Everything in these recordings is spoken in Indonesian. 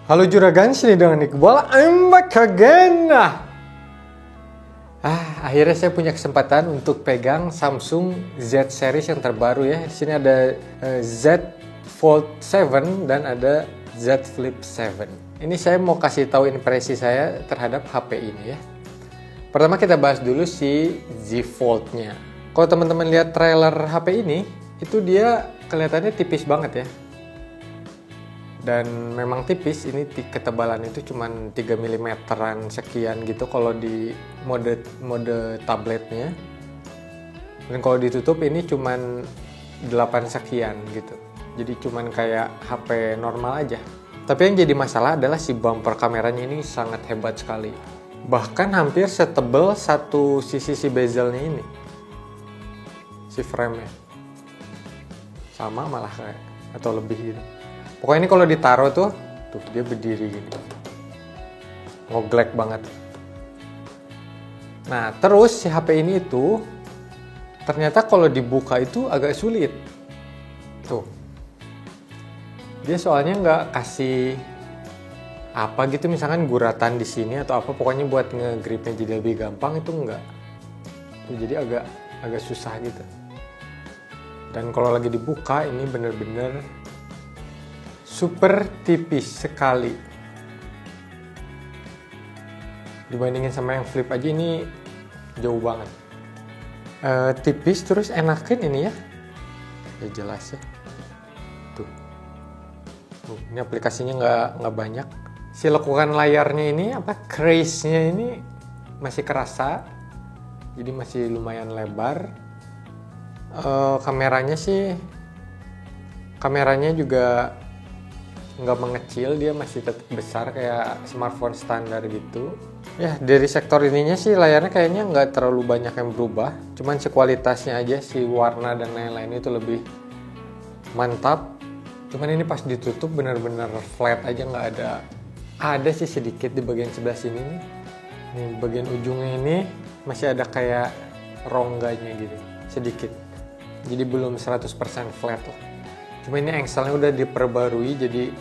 Halo Juragan, sini dengan Iqbal. I'm back again. Akhirnya saya punya kesempatan untuk pegang Samsung Z series yang terbaru ya. Di sini ada Z Fold 7 dan ada Z Flip 7. Ini saya mau kasih tahu impresi saya terhadap HP ini ya. Pertama kita bahas dulu si Z Fold-nya. Kalau teman-teman lihat trailer HP ini, itu dia kelihatannya tipis banget ya. Dan memang tipis, ini ketebalan itu cuma 3 mm sekian gitu kalau di mode tabletnya. Dan kalau ditutup ini cuma 8 sekian gitu. Jadi cuma kayak HP normal aja. Tapi yang jadi masalah adalah si bumper kameranya ini sangat hebat sekali. Bahkan hampir setebal satu sisi si bezelnya ini. Si frame-nya. Sama malah kayak, atau lebih gitu. Pokoknya ini kalau ditaruh tuh dia berdiri gini. Ngoglek banget. Nah, terus si HP ini itu ternyata kalau dibuka itu agak sulit. Tuh. Dia soalnya nggak kasih apa gitu, misalkan guratan di sini atau apa, pokoknya buat ngegripnya jadi lebih gampang itu enggak. Jadi agak susah gitu. Dan kalau lagi dibuka ini bener-bener super tipis sekali. Dibandingin sama yang flip aja ini jauh banget. Tipis terus enakin ini ya. Ya jelas ya. Tuh, ini aplikasinya nggak banyak. Si lekukan layarnya ini crease-nya ini masih kerasa. Jadi masih lumayan lebar. Kameranya juga nggak mengecil, dia masih tetap besar kayak smartphone standar gitu. Ya dari sektor ininya sih layarnya kayaknya nggak terlalu banyak yang berubah, cuman si kualitasnya aja, si warna dan lain-lain itu lebih mantap. Cuman ini pas ditutup benar-benar flat aja, nggak ada sih sedikit di bagian sebelah sini nih. Nih bagian ujungnya ini masih ada kayak rongganya gitu sedikit, jadi belum 100% flat lah. Cuma ini engselnya udah diperbarui, jadi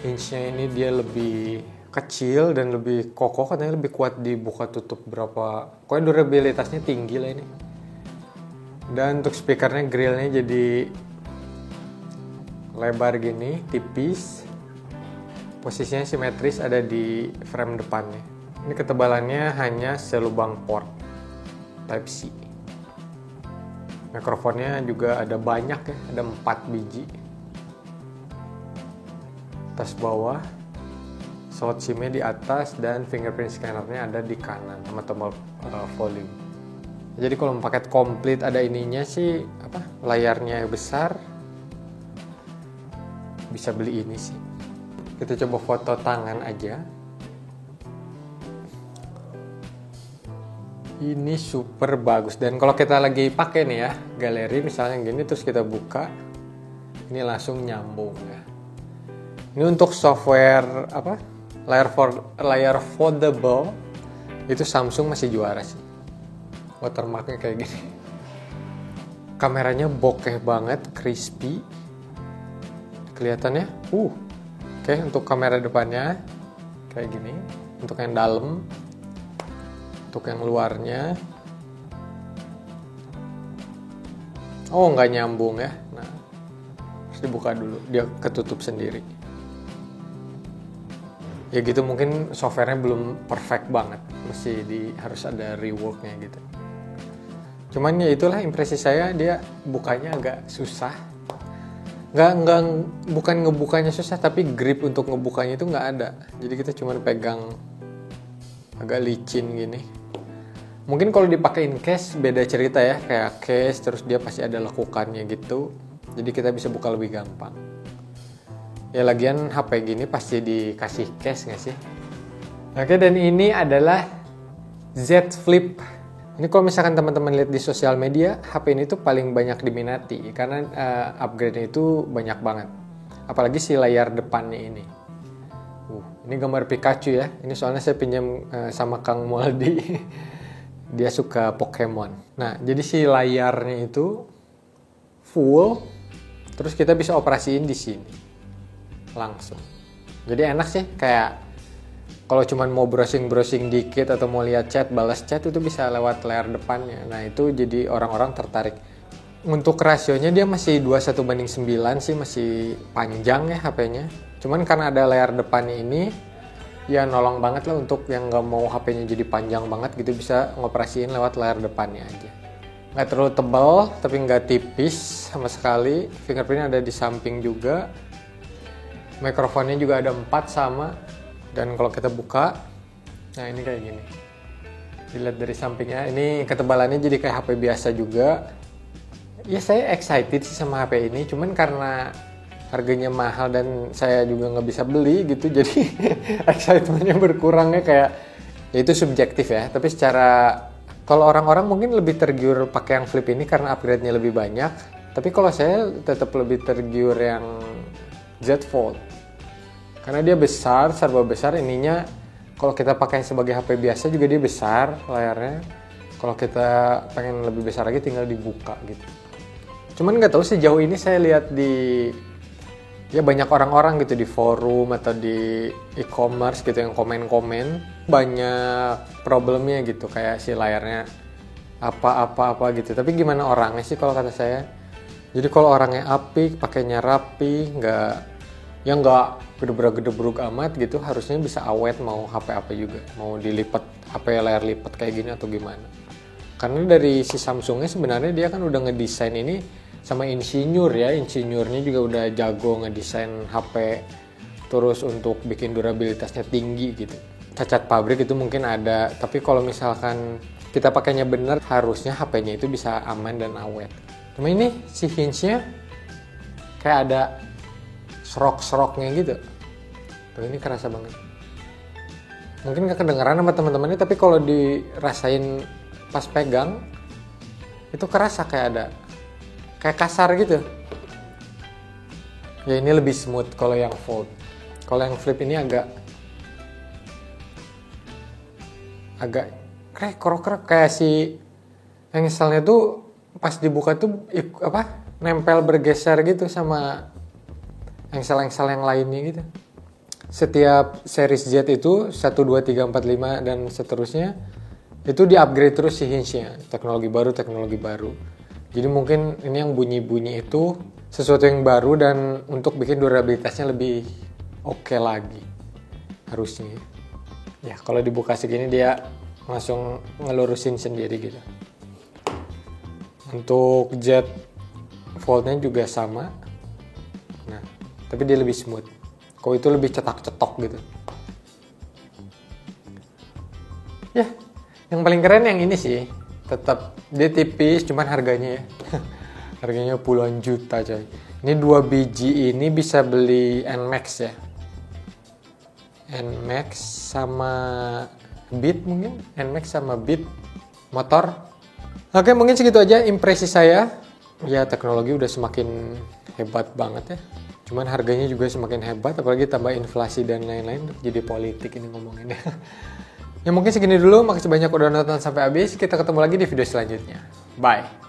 inch-nya ini dia lebih kecil dan lebih kokoh, katanya lebih kuat dibuka tutup berapa. Pokoknya durabilitasnya tinggi lah ini. Dan untuk speakernya grillnya jadi lebar gini, tipis. Posisinya simetris, ada di frame depannya. Ini ketebalannya hanya selubang port Type-C. Mikrofonnya juga ada banyak ya, ada 4 biji. Atas bawah, slot SIM-nya di atas dan fingerprint scanner-nya ada di kanan sama tombol volume. Jadi kalau paket komplit ada ininya sih, layarnya besar, bisa beli ini sih. Kita coba foto tangan aja. Ini super bagus, dan kalau kita lagi pakai nih ya galeri misalnya gini, terus kita buka, ini langsung nyambung ya. Ini untuk software layar foldable itu Samsung masih juara sih. Watermarknya kayak gini. Kameranya bokeh banget, crispy. Kelihatannya, oke, untuk kamera depannya kayak gini, untuk yang dalam. Untuk yang luarnya, nggak nyambung ya. Nah, harus dibuka dulu, dia ketutup sendiri. Ya gitu, mungkin softwarenya belum perfect banget, harus ada reworknya gitu. Cuman ya itulah impresi saya, dia bukanya agak susah. Bukan ngebukanya susah, tapi grip untuk ngebukanya itu nggak ada. Jadi kita cuma pegang agak licin gini. Mungkin kalau dipakein case beda cerita ya, kayak case terus dia pasti ada lekukannya gitu. Jadi kita bisa buka lebih gampang. Ya lagian HP gini pasti dikasih case nggak sih? Oke, dan ini adalah Z Flip. Ini kalau misalkan teman-teman lihat di sosial media, HP ini tuh paling banyak diminati karena upgrade-nya itu banyak banget. Apalagi si layar depannya ini. Ini gambar Pikachu ya. Ini soalnya saya pinjam sama Kang Moldi. Dia suka Pokemon. Nah, jadi si layarnya itu full, terus kita bisa operasiin di sini langsung. Jadi enak sih, kayak kalau cuman mau browsing dikit atau mau lihat chat, balas chat itu bisa lewat layar depannya. Nah itu jadi orang-orang tertarik. Untuk rasionya dia masih 21:9 sih, masih panjang ya HP-nya. Cuman karena ada layar depannya ini, ya nolong banget lah untuk yang nggak mau HP-nya jadi panjang banget gitu, bisa ngoperasiin lewat layar depannya aja. Nggak terlalu tebal, tapi nggak tipis sama sekali. Fingerprint ada di samping juga. Mikrofonnya juga ada 4 sama. Dan kalau kita buka, nah ini kayak gini. Dilihat dari sampingnya, ini ketebalannya jadi kayak HP biasa juga. Ya saya excited sih sama HP ini, cuman karena harganya mahal dan saya juga nggak bisa beli gitu, jadi excitementnya berkurangnya kayak, ya itu subjektif ya. Tapi secara, kalau orang-orang mungkin lebih tergiur pakai yang flip ini karena upgrade-nya lebih banyak. Tapi kalau saya tetap lebih tergiur yang Z Fold. Karena dia besar, serba besar ininya. Kalau kita pakai sebagai HP biasa juga dia besar layarnya. Kalau kita pengen lebih besar lagi tinggal dibuka gitu. Cuman nggak tahu sejauh ini saya lihat di, ya banyak orang-orang gitu di forum atau di e-commerce gitu yang komen-komen banyak problemnya gitu, kayak si layarnya apa gitu. Tapi gimana orangnya sih kalau kata saya? Jadi kalau orangnya apik, pakainya rapi, nggak gede-gedebruk amat gitu, harusnya bisa awet mau HP apa juga, mau dilipat HP layar lipat kayak gini atau gimana. Karena dari si Samsungnya sebenarnya dia kan udah ngedesain ini sama insinyurnya juga udah jago ngedesain HP, terus untuk bikin durabilitasnya tinggi gitu. Cacat pabrik itu mungkin ada, tapi kalau misalkan kita pakainya bener, harusnya HP-nya itu bisa aman dan awet. Cuma ini si hinge-nya kayak ada serok-seroknya gitu. Tuh ini kerasa banget. Mungkin gak kedengeran sama teman-temannya, tapi kalau dirasain pas pegang itu kerasa kayak kasar gitu. Ya ini lebih smooth kalau yang fold. Kalau yang flip ini agak kayak krok-krok, kayak si engselnya tuh pas dibuka tuh nempel bergeser gitu sama engsel-engsel yang lainnya gitu. Setiap series Z itu 1, 2, 3, 4, 5 dan seterusnya itu di-upgrade terus si hinge-nya. Teknologi baru. Jadi mungkin ini yang bunyi-bunyi itu sesuatu yang baru dan untuk bikin durabilitasnya lebih oke lagi. Harusnya. Ya kalau dibuka segini dia langsung ngelurusin sendiri gitu. Untuk Z Fold-nya juga sama. Nah, tapi dia lebih smooth. Kalau itu lebih cetak-cetok gitu. Ya, yang paling keren yang ini sih. Tetap dia tipis, cuman harganya ya. Harganya puluhan juta coy. Ini 2 biji ini bisa beli NMAX ya. NMAX sama Beat mungkin. NMAX sama Beat motor. Oke, mungkin segitu aja impresi saya. Ya, teknologi udah semakin hebat banget ya. Cuman harganya juga semakin hebat, apalagi tambah inflasi dan lain-lain. Jadi politik ini ngomonginnya. Ya mungkin segini dulu, makasih banyak udah nonton sampai habis. Kita ketemu lagi di video selanjutnya. Bye.